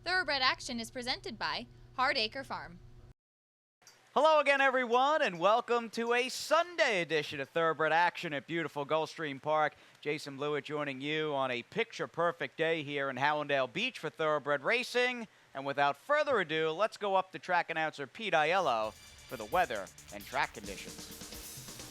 Thoroughbred Action is presented by Hardacre Farm. Hello again, everyone, and welcome to a Sunday edition of Thoroughbred Action at beautiful Gulfstream Park. Jason Blewett joining you on a picture-perfect day here in Hallandale Beach for Thoroughbred Racing. And without further ado, let's go up to track announcer Pete Aiello for the weather and track conditions.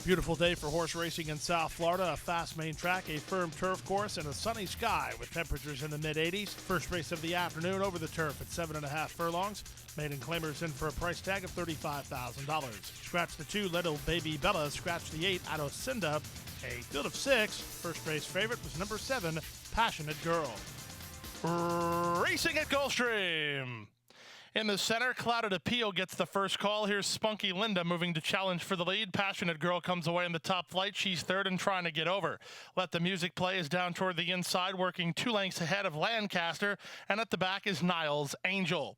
Beautiful day for horse racing in South Florida. A fast main track, a firm turf course, and a sunny sky with temperatures in the mid-80s. First race of the afternoon over the turf at 7.5 furlongs. Maiden claimers in for a price tag of $35,000. Scratch the 2, Little Baby Bella. Scratch the 8, Adocinda. A field of 6. First race favorite was number 7, Passionate Girl. Racing at Gulfstream. In the center, Clouded Appeal gets the first call. Here's Spunky Linda moving to challenge for the lead. Passionate Girl comes away in the top flight. She's third and trying to get over. Let the Music Play is down toward the inside, working 2 lengths ahead of Lancaster. And at the back is Niles Angel.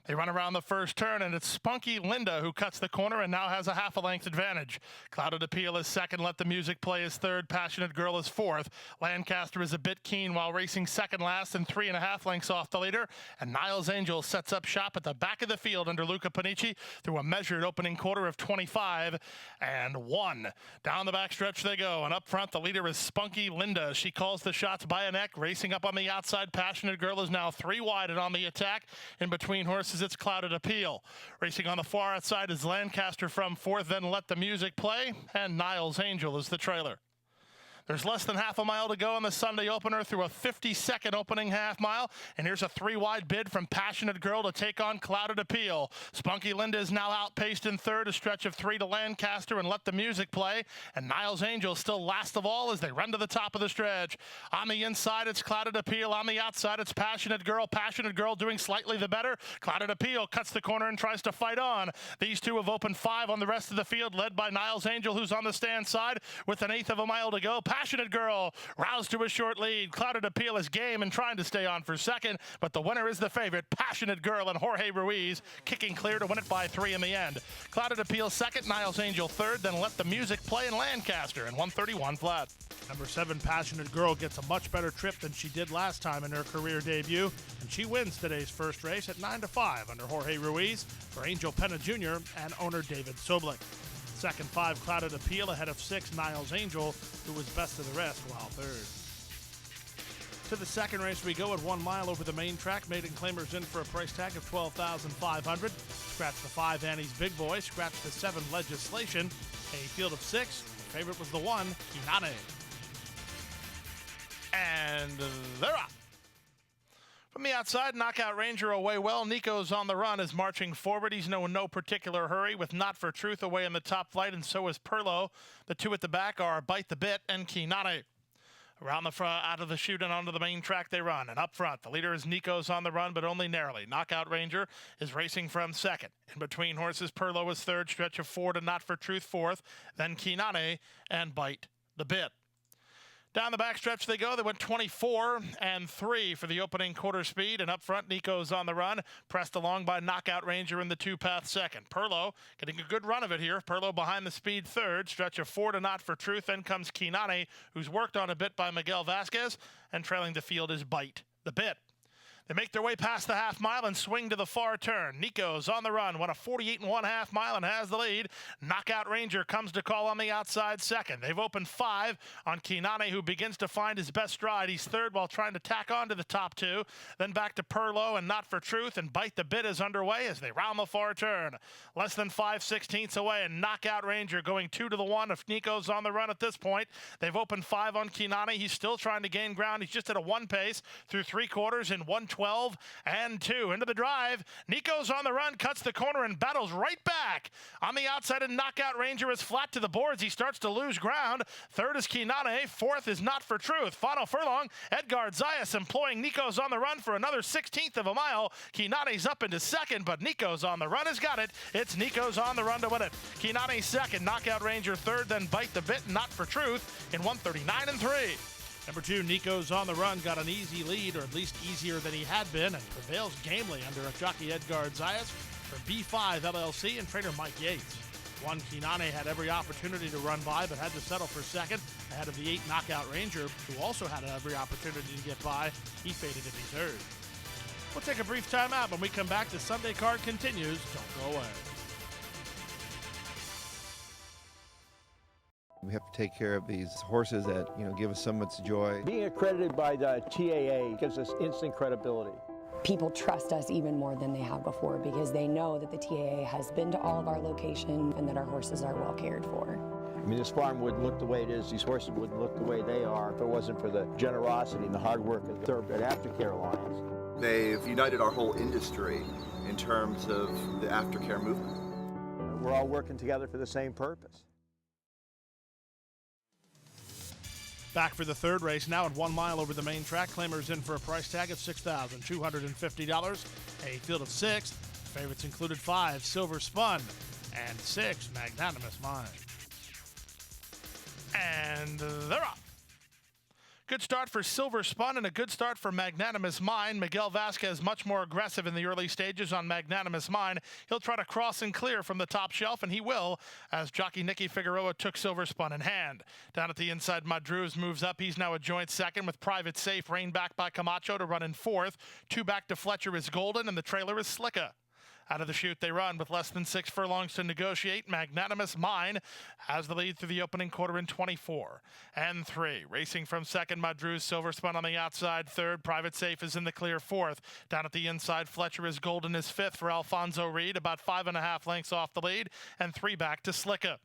They run around the first turn, and it's Spunky Linda who cuts the corner and now has a half a length advantage. Clouded Appeal is second. Let the Music Play is third. Passionate Girl is fourth. Lancaster is a bit keen while racing second last and 3.5 lengths off the leader. And Niles Angel sets up shop at the back of the field under Luca Panici through a measured opening quarter of 25 and 1. Down the backstretch they go, and up front the leader is Spunky Linda. She calls the shots by a neck. Racing up on the outside, Passionate Girl is now 3 wide and on the attack. In between horses, it's Clouded Appeal. Racing on the far outside is Lancaster from fourth, then Let the Music Play, and Niles Angel is the trailer. There's less than half a mile to go in the Sunday opener through a 52nd opening half mile. And here's a 3-wide bid from Passionate Girl to take on Clouded Appeal. Spunky Linda is now outpaced in third, a stretch of 3 to Lancaster and Let the Music Play. And Niles Angel still last of all as they run to the top of the stretch. On the inside, it's Clouded Appeal. On the outside, it's Passionate Girl. Passionate Girl doing slightly the better. Clouded Appeal cuts the corner and tries to fight on. These two have opened 5 on the rest of the field, led by Niles Angel, who's on the stand side with an 1/8 of a mile to go. Passionate Girl roused to a short lead. Clouded Appeal is game and trying to stay on for second, but the winner is the favorite, Passionate Girl, and Jorge Ruiz kicking clear to win it by 3 in the end. Clouded Appeal second, Niles Angel third, then Let the Music Play in Lancaster and 131 flat. Number 7, Passionate Girl, gets a much better trip than she did last time in her career debut, and she wins today's first race at 9-5 under Jorge Ruiz for Angel Penna Jr. and owner David Soblik. Second, 5, Clouded Appeal ahead of 6, Niles Angel, who was best of the rest while third. To the second race we go at 1 mile over the main track. Maiden claimers in for a price tag of $12,500. Scratch the 5, Annie's Big Boy. Scratch the 7, Legislation. A field of 6. The favorite was the 1, Kinane. And they're up. From the outside, Knockout Ranger away well. Nico's on the run, is marching forward. He's in no particular hurry with Not for Truth away in the top flight, and so is Perlo. The 2 at the back are Bite the Bit and Kinane. Around the front, out of the chute and onto the main track they run. And up front, the leader is Nico's on the run, but only narrowly. Knockout Ranger is racing from second. In between horses, Perlo is third, stretch of 4 to Not for Truth fourth, then Kinane and Bite the Bit. Down the backstretch they go. They went 24 and 3 for the opening quarter speed. And up front, Nico's on the run, pressed along by Knockout Ranger in the 2-path second. Perlo getting a good run of it here. Perlo behind the speed third, stretch of 4 to Not for Truth. Then comes Kinane, who's worked on a bit by Miguel Vasquez. And trailing the field is Bite the Bit. They make their way past the half mile and swing to the far turn. Nico's on the run, won a 48 1/2 mile and has the lead. Knockout Ranger comes to call on the outside second. They've opened 5 on Kinane, who begins to find his best stride. He's third while trying to tack on to the top 2. Then back to Perlo and Not for Truth, and Bite the Bit is underway as they round the far turn. Less than 5/16 away, and Knockout Ranger going 2 to the 1 if Nico's on the run at this point. They've opened 5 on Kinane. He's still trying to gain ground. He's just at a 1 pace through 3 quarters in 1:12 and 2. Into the drive. Nico's on the run, cuts the corner and battles right back. On the outside, and Knockout Ranger is flat to the boards. He starts to lose ground. Third is Kinane. Fourth is Not for Truth. Final furlong, Edgar Zayas employing Nico's on the run for another 1/16 of a mile. Kinane's up into second, but Nico's on the run has got it. It's Nico's on the run to win it. Kinane second, Knockout Ranger third, then Bite the Bit, Not for Truth in 1:39 and 3. Number 2, Nico's on the run, got an easy lead, or at least easier than he had been, and prevails gamely under a jockey Edgar Zayas for B5 LLC and trainer Mike Yates. 1, Kinane had every opportunity to run by, but had to settle for second ahead of the 8, Knockout Ranger, who also had every opportunity to get by. He faded to be third. We'll take a brief time out. When we come back, the Sunday card continues. Don't go away. We have to take care of these horses that, give us so much joy. Being accredited by the TAA gives us instant credibility. People trust us even more than they have before because they know that the TAA has been to all of our locations and that our horses are well cared for. I mean, this farm wouldn't look the way it is, these horses wouldn't look the way they are if it wasn't for the generosity and the hard work of the Thoroughbred Aftercare Alliance. They've united our whole industry in terms of the aftercare movement. We're all working together for the same purpose. Back for the third race now at 1 mile over the main track. Claimers in for a price tag of $6,250. A field of 6. Favorites included 5, Silver Spun, and 6, Magnanimous Mind. And they're off. Good start for Silver Spun and a good start for Magnanimous Mind. Miguel Vasquez much more aggressive in the early stages on Magnanimous Mind. He'll try to cross and clear from the top shelf, and he will, as jockey Nicky Figueroa took Silver Spun in hand. Down at the inside, Madruz moves up. He's now a joint second with Private Safe, reined back by Camacho to run in fourth. 2 back to Fletcher is Golden, and the trailer is Slicka. Out of the chute they run with less than 6 furlongs to negotiate. Magnanimous Mind has the lead through the opening quarter in 24 and 3. Racing from second, Madruz, Silver Spun on the outside. Third, Private Safe is in the clear fourth. Down at the inside, Fletcher is Golden is fifth for Alfonso Reed, about 5.5 lengths off the lead, and 3 back to Slicka.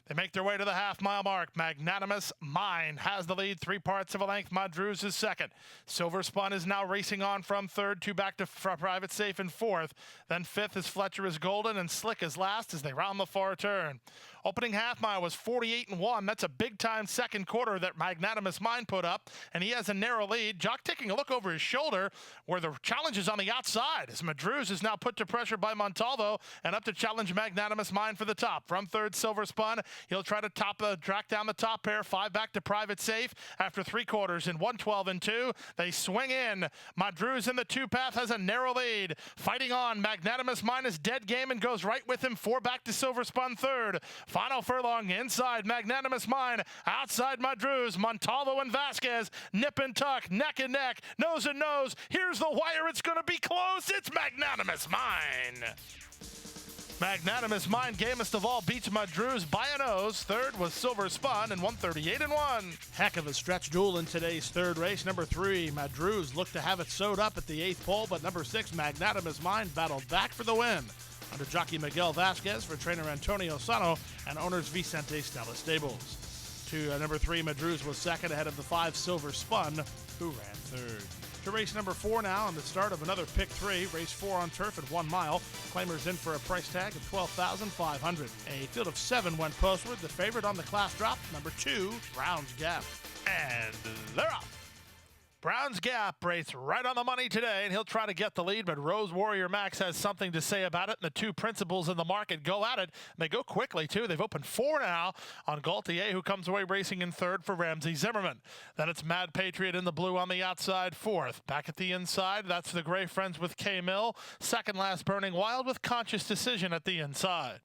They make their way to the half-mile mark. Magnanimous Mind has the lead, 3 parts of a length. Madruz is second. Silver Spun is now racing on from third, 2 back to Private Safe in fourth. Then fifth is Fletcher is Golden, and Slick is last as they round the far turn. Opening half mile was 48-1. That's a big-time second quarter that Magnanimous Mind put up, and he has a narrow lead. Jock taking a look over his shoulder where the challenge is on the outside as Madruz is now put to pressure by Montalvo and up to challenge Magnanimous Mind for the top. From third, Silver Spun. He'll try to track down the top pair. 5 back to Private Safe after 3 quarters in 1:12 and 2. They swing in. Madruz in the 2 path has a narrow lead. Fighting on. Magnanimous Mind is dead game and goes right with him. 4 back to Silver Spun third. Final furlong inside Magnanimous Mind. Outside Madruz. Montalvo and Vasquez. Nip and tuck. Neck and neck. Nose and nose. Here's the wire. It's going to be close. It's Magnanimous Mind. Magnanimous Mind, gamest of all, beats Madruz by a nose. Third was Silver Spun and 138-1. Heck of a stretch duel in today's third race. Number 3, Madruz looked to have it sewed up at the 8th pole, but number 6, Magnanimous Mind, battled back for the win. Under jockey Miguel Vasquez for trainer Antonio Sano and owners Vicente Stella Stables. To number 3, Madruz was second ahead of the 5, Silver Spun, who ran third. To race number 4 now on the start of another pick 3. Race 4 on turf at 1 mile. Claimers in for a price tag of $12,500. A field of 7 went postward. The favorite on the class drop, number 2, Brown's Gap. And they're off. Brown's Gap rates right on the money today, and he'll try to get the lead, but Rose Warrior Max has something to say about it, and the 2 principals in the market go at it. And they go quickly, too. They've opened 4 now on Gaultier, who comes away racing in third for Ramsey Zimmerman. Then it's Mad Patriot in the blue on the outside, fourth. Back at the inside, that's the Gray Friends with K-Mill. Second last, Burning Wild with Conscious Decision at the inside.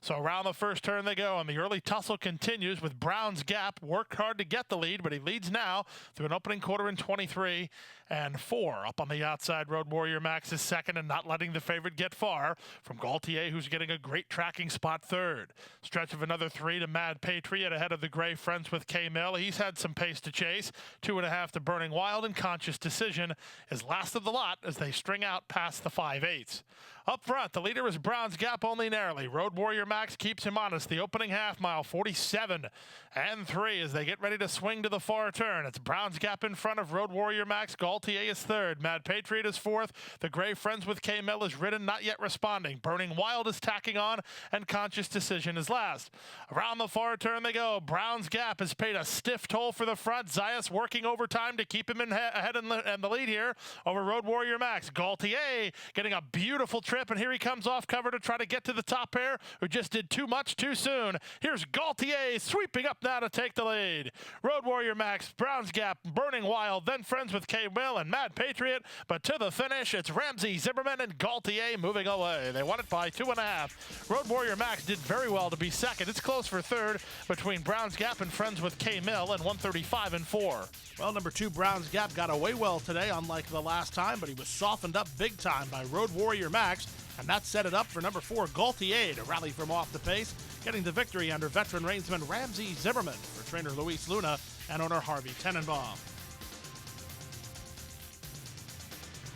So around the first turn they go, and the early tussle continues with Brown's Gap. Worked hard to get the lead, but he leads now through an opening quarter in 23 and 4. Up on the outside, Road Warrior Max is second and not letting the favorite get far from Gaultier, who's getting a great tracking spot third. Stretch of another 3 to Mad Patriot ahead of the Gray Friends with K-Mill. He's had some pace to chase. 2.5 to Burning Wild, and Conscious Decision is last of the lot as they string out past the 5/8. Up front, the leader is Brown's Gap only narrowly. Road Warrior Max keeps him honest. The opening half mile, 47 and 3 as they get ready to swing to the far turn. It's Brown's Gap in front of Road Warrior Max. Gaultier is third. Mad Patriot is fourth. The Gray Friends with K-Mill is ridden, not yet responding. Burning Wild is tacking on, and Conscious Decision is last. Around the far turn they go. Brown's Gap has paid a stiff toll for the front. Zayas working overtime to keep him ahead in the lead here over Road Warrior Max. Gaultier getting a beautiful trip trip, and here he comes off cover to try to get to the top pair, who just did too much too soon. Here's Gaultier sweeping up now to take the lead. Road Warrior Max, Browns Gap, Burning Wild, then friends with K-Will and Mad Patriot, but to the finish, it's Ramsey, Zimmerman, and Gaultier moving away. They won it by 2.5. Road Warrior Max did very well to be second. It's close for third between Browns Gap and friends with K-Mill and 135 and 4. Well, number 2, Browns Gap got away well today, unlike the last time, but he was softened up big time by Road Warrior Max, and that set it up for number 4, Gaultier, to rally from off the pace, getting the victory under veteran reinsman Ramsey Zimmerman for trainer Luis Luna and owner Harvey Tenenbaum.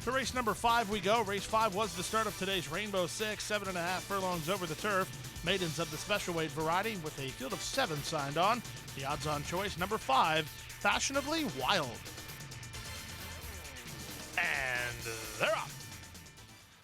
To race number 5 we go. Race 5 was the start of today's Rainbow Six, 7.5 furlongs over the turf. Maidens of the special weight variety with a field of 7 signed on. The odds-on choice, number 5, Fashionably Wild. And they're up.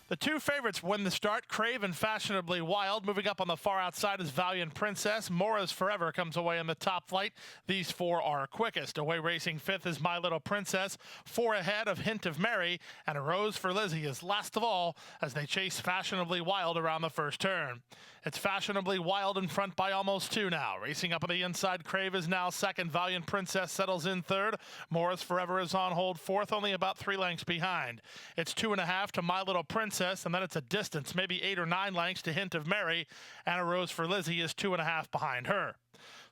The two favorites win the start, Crave and Fashionably Wild. Moving up on the far outside is Valiant Princess. Mora's Forever comes away in the top flight. These 4 are quickest. Away racing 5th is My Little Princess. 4 ahead of Hint of Mary. And A Rose for Lizzie is last of all as they chase Fashionably Wild around the first turn. It's Fashionably Wild in front by almost 2 now. Racing up on the inside, Crave is now second. Valiant Princess settles in third. Mora's Forever is on hold fourth, only about 3 lengths behind. It's 2.5 to My Little Princess, and then it's a distance, maybe 8 or 9 lengths to Hint of Mary, and A Rose for Lizzie is 2.5 behind her.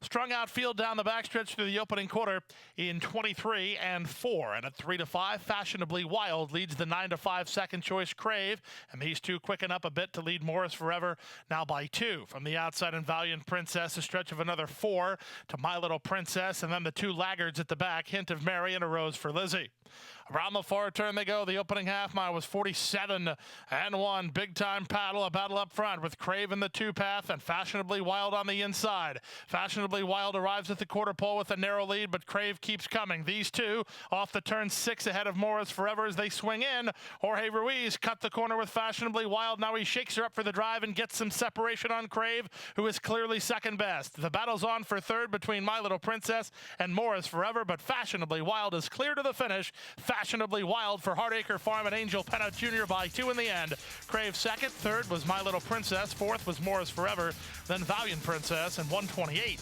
Strung out field down the backstretch through the opening quarter in 23 and 4. And at 3 to 5, Fashionably Wild leads the 9 to 5 second choice Crave. And these two quicken up a bit to lead Morris Forever now by 2. From the outside in Valiant Princess, a stretch of another 4 to My Little Princess. And then the 2 laggards at the back, Hint of Mary and A Rose for Lizzie. Around the far turn they go. The opening half mile was 47 and 1. Big time paddle, a battle up front with Crave in the 2 path and Fashionably Wild on the inside. Fashionably Wild arrives at the quarter pole with a narrow lead, but Crave keeps coming. These two off the turn 6 ahead of Morris Forever as they swing in. Jorge Ruiz cut the corner with Fashionably Wild. Now he shakes her up for the drive and gets some separation on Crave, who is clearly second best. The battle's on for third between My Little Princess and Morris Forever, but Fashionably Wild is clear to the finish. Fashionably Wild for Hardacre Farm and Angel Penna Jr. by 2 in the end. Crave second, third was My Little Princess, fourth was Morris Forever, then Valiant Princess, and 128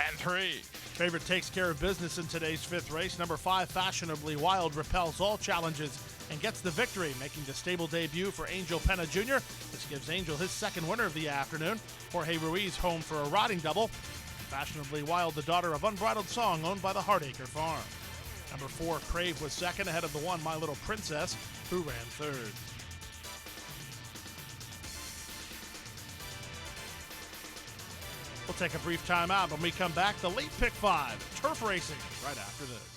and 3. Favorite takes care of business in today's 5th race. Number 5, Fashionably Wild, repels all challenges and gets the victory, making the stable debut for Angel Penna Jr. This gives Angel his second winner of the afternoon. Jorge Ruiz home for a riding double. Fashionably Wild, the daughter of Unbridled Song, owned by the Hardacre Farm. Number 4, Crave was second ahead of the 1, My Little Princess, who ran third. We'll take a brief time out. When we come back, the late pick 5, turf racing, right after this.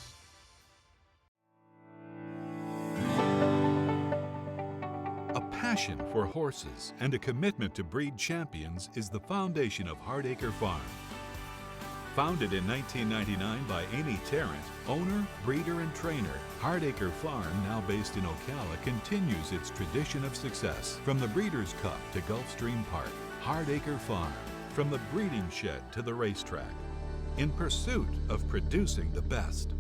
A passion for horses and a commitment to breed champions is the foundation of Hardacre Farm. Founded in 1999 by Amy Tarrant, owner, breeder, and trainer, Hardacre Farm, now based in Ocala, continues its tradition of success. From the Breeders' Cup to Gulfstream Park, Hardacre Farm, from the breeding shed to the racetrack, in pursuit of producing the best.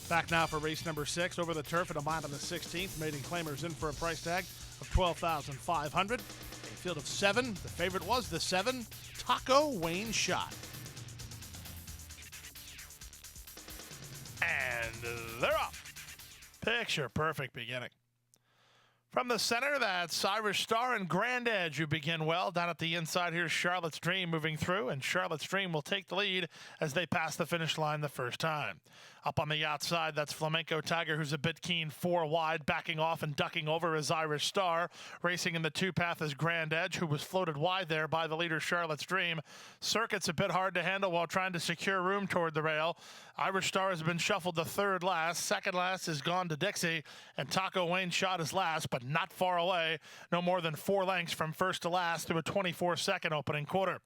Back now for race number 6 over the turf at a mile on the 16th. Maiden claimers in for a price tag of $12,500. A field of 7. The favorite was the 7, Taco Wayne Shot. And they're up. Picture perfect beginning. From the center, that's Irish Star and Grand Edge who begin well. Down at the inside, here's Charlotte's Dream moving through, and Charlotte's Dream will take the lead as they pass the finish line the first time. Up on the outside, that's Flamenco Tiger, who's a bit keen 4 wide, backing off and ducking over is Irish Star. Racing in the 2 path is Grand Edge, who was floated wide there by the leader Charlotte's Dream. Circuit's a bit hard to handle while trying to secure room toward the rail. Irish Star has been shuffled to third last. Second last is gone to Dixie, and Taco Wayne Shot is last, but not far away. No more than 4 lengths from first to last through a 24-second opening quarter.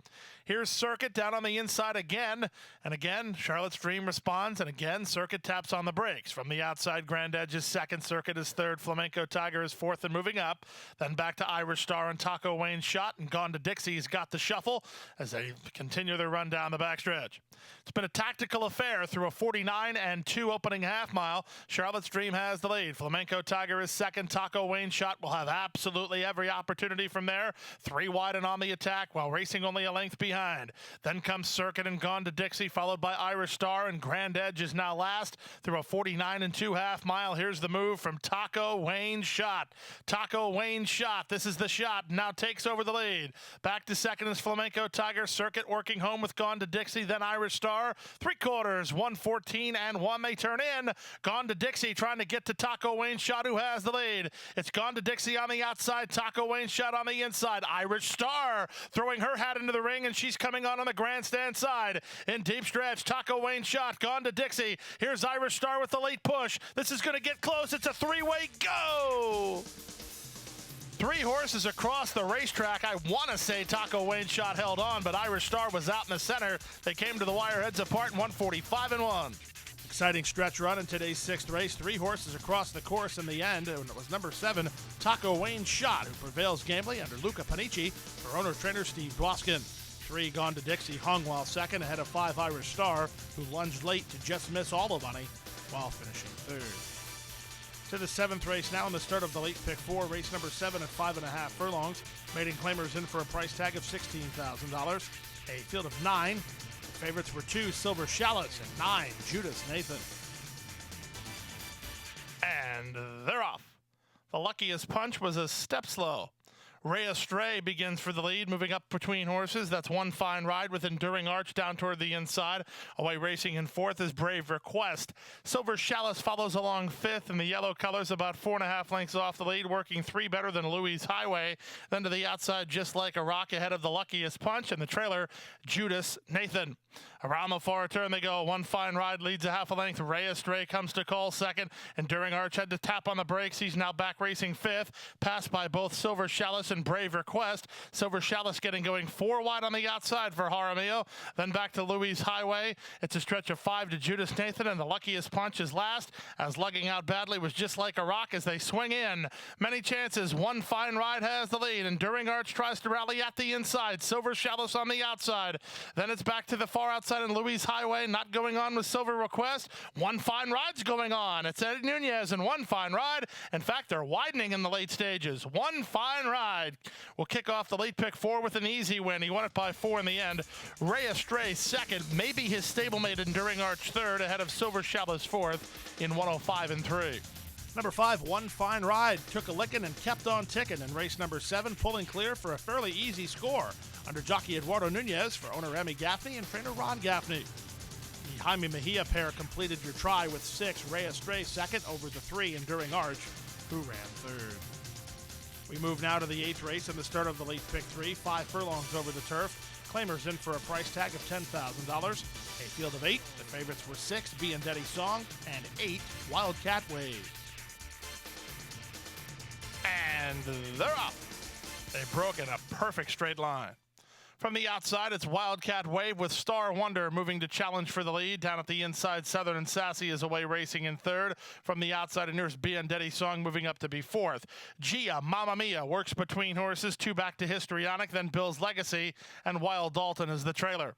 Here's Circuit down on the inside again, and again, Charlotte's Dream responds, and again, then Circuit taps on the brakes. From the outside, Grand Edge is second, Circuit is third, Flamenco Tiger is fourth and moving up. Then back to Irish Star and Taco Wayne's Shot, and Gone to Dixie's got the shuffle as they continue their run down the backstretch. It's been a tactical affair through a 49-2 opening half mile. Charlotte's Dream has the lead. Flamenco Tiger is second. Taco Wayne's Shot will have absolutely every opportunity from there. 3 wide and on the attack while racing only a length behind. Then comes Circuit and Gone to Dixie, followed by Irish Star, and Grand Edge is now last through a 49-2 half mile. Here's the move from Taco Wayne's Shot. Taco Wayne's Shot. This is the shot. Now takes over the lead. Back to second is Flamenco Tiger. Circuit working home with Gone to Dixie. Then Irish Star. 3/4, 1:14 they turn in. Gone to Dixie trying to get to Taco Wayne's Shot, who has the lead. It's Gone to Dixie on the outside. Taco Wayne's Shot on the inside. Irish Star throwing her hat into the ring, and she's coming on the grandstand side. In deep stretch, Taco Wayne's Shot. Gone to Dixie. Here's Irish Star with the late push. This is going to get close. It's a 3-way go. 3 horses across the racetrack. I want to say Taco Wayne's Shot held on, but Irish Star was out in the center. They came to the wire heads apart in 1:45-1. Exciting stretch run in today's 6th race. 3 horses across the course in the end, and it was number 7, Taco Wayne's Shot, who prevails gambling under Luca Panici for owner-trainer Steve Dwoskin. 3 Gone to Dixie hung while second, ahead of 5 Irish Star, who lunged late to just miss all the money while finishing third. To the 7th race now in the start of the late pick 4, race number 7 at 5.5 furlongs. Maiden claimers in for a price tag of $16,000. A field of 9. The favorites were 2 Silver Shallots and 9 Judas Nathan. And they're off. The luckiest punch was a step slow. Ray Astray begins for the lead, moving up between horses. That's One Fine Ride with Enduring Arch down toward the inside. Away racing in fourth is Brave Request. Silver Chalice follows along fifth, and the yellow colors about 4.5 lengths off the lead, working 3 better than Louis Highway. Then to the outside, Just Like a Rock ahead of the luckiest punch, and the trailer, Judas Nathan. Around the far turn they go. One Fine Ride leads a half a length. Ray Astray comes to call second. Enduring Arch had to tap on the brakes. He's now back racing fifth. Passed by both Silver Chalice and Brave Request. Silver Chalice getting going 4 wide on the outside for Jaramillo. Then back to Louis Highway. It's a stretch of 5 to Judas Nathan, and the luckiest punch is last, as lugging out badly was Just Like a Rock as they swing in. Many chances. One Fine Ride has the lead. Enduring Arch tries to rally at the inside. Silver Chalice on the outside. Then it's back to the far outside and Louis Highway not going on with Silver Request. One Fine Ride's going on. It's Eddie Nunez and One Fine Ride. In fact, they're widening in the late stages. One Fine Ride will kick off the late pick 4 with an easy win. He won it by 4 in the end. Ray Astray second, maybe his stablemate Enduring Arch third, ahead of Silver Chalice fourth in 105-3. Number 5, One Fine Ride, took a licking and kept on ticking in race number 7, pulling clear for a fairly easy score under jockey Eduardo Nunez for owner Emmy Gaffney and trainer Ron Gaffney. The Jaime Mejia pair completed your try with 6, Ray Astray second over the 3, Enduring Arch, who ran third. We move now to the 8th race and the start of the late pick 3, 5 furlongs over the turf. Claimers in for a price tag of $10,000. A field of 8. The favorites were 6, B and Daddy Song, and 8, Wildcat Wave. And they're off. They broke in a perfect straight line. From the outside, it's Wildcat Wave with Star Wonder moving to challenge for the lead. Down at the inside, Southern and Sassy is away racing in third. From the outside, and here's Biandetti Song moving up to be fourth. Gia, Mamma Mia works between horses. 2 back to Histrionic, then Bill's Legacy, and Wild Dalton is the trailer.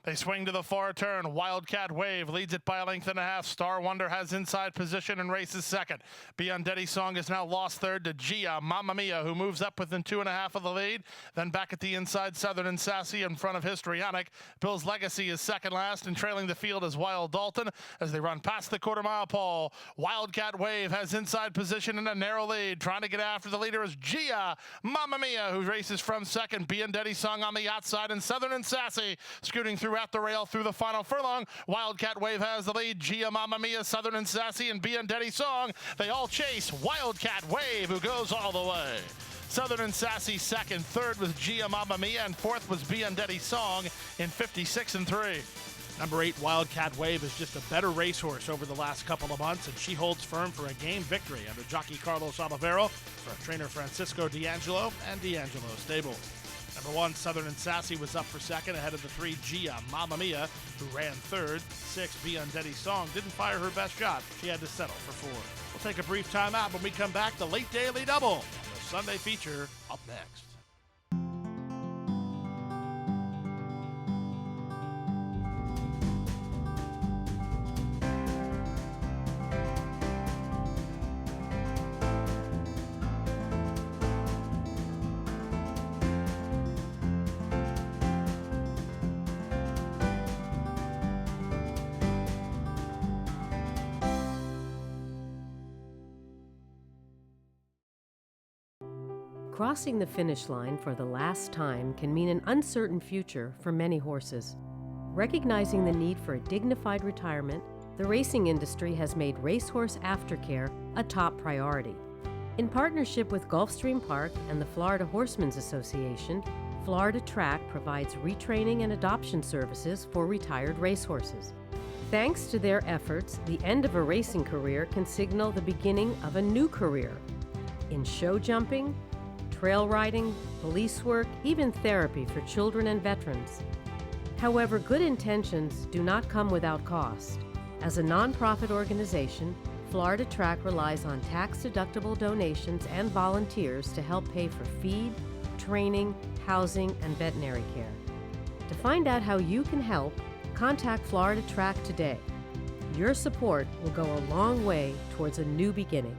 They swing to the far turn. Wildcat Wave leads it by a length and a half. Star Wonder has inside position and races second. Biandetti Song is now lost third to Gia, Mamma Mia, who moves up within 2.5 of the lead. Then back at the inside, Southern and Sassy in front of Histrionic. Bill's Legacy is second last, and trailing the field is Wild Dalton as they run past the quarter-mile pole. Wildcat Wave has inside position in a narrow lead. Trying to get after the leader is Gia, Mamma Mia, who races from second. Biandetti Song on the outside, and Southern and Sassy scooting through at the rail through the final furlong. Wildcat Wave has the lead. Gia, Mamma Mia, Southern and Sassy, and Biandetti Song. They all chase Wildcat Wave, who goes all the way. Southern and Sassy second. Third was Gia, Mamma Mia, and fourth was Biandetti Song in 56-3. Number 8, Wildcat Wave, is just a better racehorse over the last couple of months, and she holds firm for a game victory under jockey Carlos Olivero for trainer Francisco D'Angelo and D'Angelo Stable. Number 1, Southern and Sassy was up for second ahead of the 3, Gia Mamma Mia, who ran third. 6, Beyondetti Song didn't fire her best shot. She had to settle for 4. We'll take a brief timeout. When we come back, the late daily double and the Sunday feature up next. Crossing the finish line for the last time can mean an uncertain future for many horses. Recognizing the need for a dignified retirement, the racing industry has made racehorse aftercare a top priority. In partnership with Gulfstream Park and the Florida Horsemen's Association, Florida Track provides retraining and adoption services for retired racehorses. Thanks to their efforts, the end of a racing career can signal the beginning of a new career in show jumping, trail riding, police work, even therapy for children and veterans. However, good intentions do not come without cost. As a nonprofit organization, Florida Track relies on tax-deductible donations and volunteers to help pay for feed, training, housing, and veterinary care. To find out how you can help, contact Florida Track today. Your support will go a long way towards a new beginning.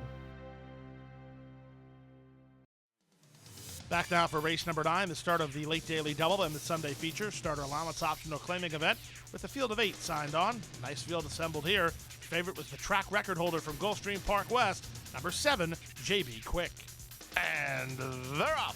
Back now for race number 9, the start of the late daily double and the Sunday feature. Starter allowance optional claiming event with a field of 8 signed on. Nice field assembled here. Favorite was the track record holder from Gulfstream Park West, number 7, JB Quick. And they're up.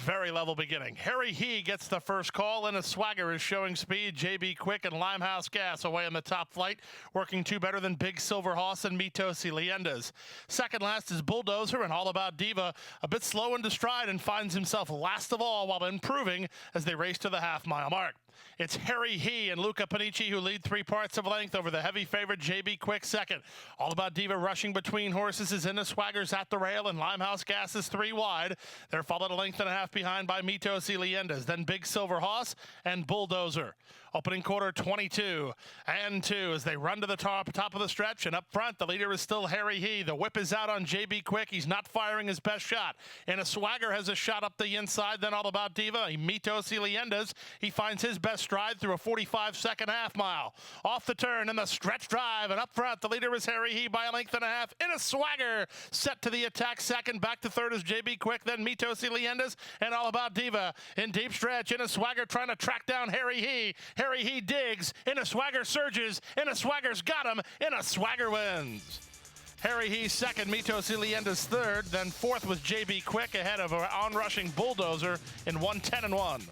Very level beginning. Harry He gets the first call, and a swagger is showing speed. JB Quick and Limehouse Gas away in the top flight, working 2 better than Big Silver Hoss and Mitosi Leyendas. Second last is Bulldozer and All About Diva, a bit slow into stride and finds himself last of all while improving as they race to the half-mile mark. It's Harry He and Luca Panici who lead 3 parts of length over the heavy favorite JB Quick second. All About Diva rushing between horses is in the swaggers at the rail, and Limehouse Gas is 3 wide. They're followed a length and a half behind by Mitosi Leyendas, then Big Silver Hoss and Bulldozer. Opening quarter 22 and 2 as they run to the top of the stretch, and up front the leader is still Harry He. The whip is out on JB Quick. He's not firing his best shot. And a swagger has a shot up the inside, then All About Diva. Mitosi Leyendas, he finds his best stride through a 45-second half mile. Off the turn in the stretch drive, and up front the leader is Harry He by a length and a half. In a swagger, set to the attack second. Back to third is JB Quick, then Mitosi Leyendas and All About Diva. In deep stretch, in a swagger trying to track down Harry He. Harry He digs, in a swagger surges, in a swagger's got him, in a swagger wins. Harry He second, Mitosi Leyendas third, then fourth was JB Quick ahead of an on-rushing Bulldozer in 1:10-1.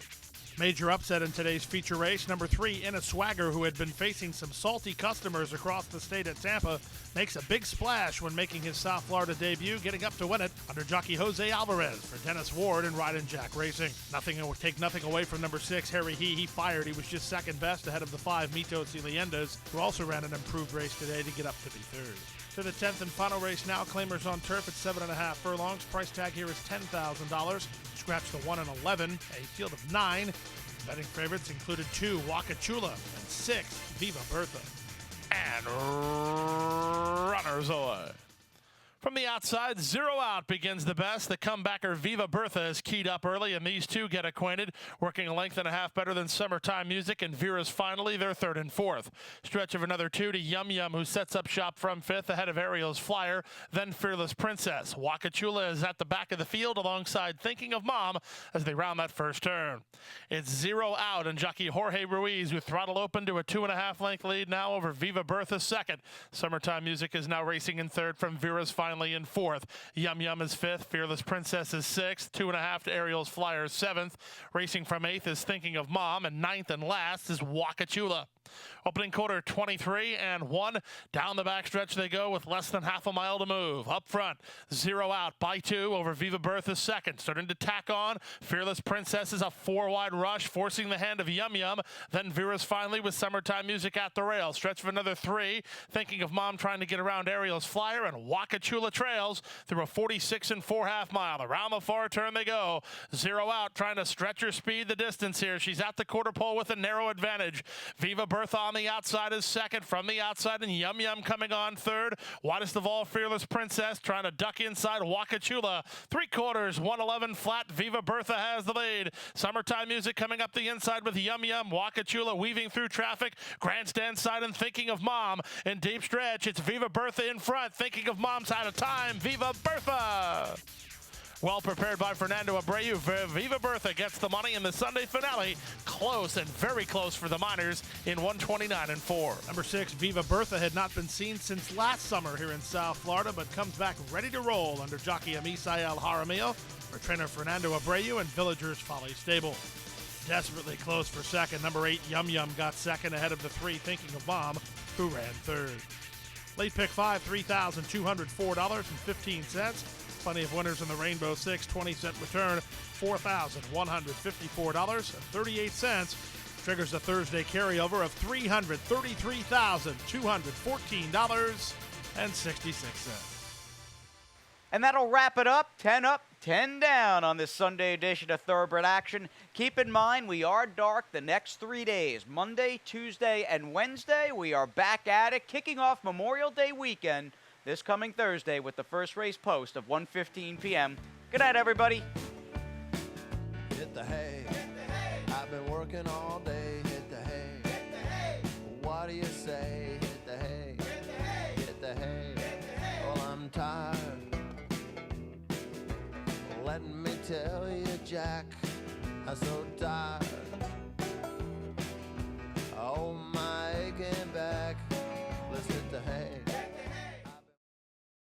Major upset in today's feature race. Number 3, In a Swagger, who had been facing some salty customers across the state at Tampa, makes a big splash when making his South Florida debut, getting up to win it under jockey Jose Alvarez for Dennis Ward and Ride and Jack Racing. Take nothing away from number 6, Harry He. He fired. He was just second best ahead of the 5, Mitosi Leyendas, who also ran an improved race today to get up to be third. To the 10th and final race now, Claimers on Turf at 7.5 furlongs. Price tag here is $10,000. Scratch the 1 and 11, a field of 9. Betting favorites included 2, Wakachula, and 6, Viva Bertha. And runners away. From the outside, 0 out begins the best. The comebacker Viva Bertha is keyed up early, and these two get acquainted, working a length and a half better than Summertime Music, and Vera's finally their third and fourth. Stretch of another 2 to Yum Yum, who sets up shop from fifth ahead of Ariel's Flyer, then Fearless Princess. Wakachula is at the back of the field alongside Thinking of Mom as they round that first turn. It's 0 out, and jockey Jorge Ruiz, who throttle open to a 2.5 length lead now over Viva Bertha second. Summertime Music is now racing in third from Vera's finally in fourth. Yum Yum is fifth. Fearless Princess is sixth. 2.5 to Ariel's Flyer seventh. Racing from eighth is Thinking of Mom, and ninth and last is Wakachula. Opening quarter 23-1. Down the backstretch they go with less than half a mile to move. Up front, 0 out by 2 over Viva Bertha second. Starting to tack on. Fearless Princess is a 4-wide rush, forcing the hand of Yum Yum. Then Vera's finally with Summertime Music at the rail. Stretch for another 3. Thinking of Mom trying to get around Ariel's Flyer, and Wakachula trails through a 46 4/2 mile. Around the far turn they go. 0 out, trying to stretch her speed the distance here. She's at the quarter pole with a narrow advantage. Viva Bertha on the outside is second. From the outside, and Yum Yum coming on third. Widest of all, Fearless Princess trying to duck inside Wakachula. 3/4, 111 flat. Viva Bertha has the lead. Summertime Music coming up the inside with Yum Yum. Wakachula weaving through traffic. Grandstand side and Thinking of Mom. In deep stretch, it's Viva Bertha in front. Thinking of Mom's out of time. Viva Bertha! Well prepared by Fernando Abreu. Viva Bertha gets the money in the Sunday finale. Close and very close for the Miners in 129-4. Number 6, Viva Bertha had not been seen since last summer here in South Florida, but comes back ready to roll under jockey Amisael Jaramillo, for trainer Fernando Abreu, and Villagers Folly Stable. Desperately close for second. Number 8, Yum Yum got second ahead of the 3, Thinking of Mom, who ran third. Late pick 5, $3,204.15. Plenty of winners in the Rainbow 6, 20-cent return, $4,154.38. Triggers a Thursday carryover of $333,214.66. And that'll wrap it up. 10 up, 10 down on this Sunday edition of Thoroughbred Action. Keep in mind, we are dark the next 3 days. Monday, Tuesday, and Wednesday, we are back at it, kicking off Memorial Day weekend this coming Thursday with the first race post of 1:15 p.m. Good night, everybody. Hit the hay. I've been working all day. Hit the hay. What do you say? Hit the hay. Hit the hay. Well, I'm tired. Let me tell you, Jack, I'm so tired.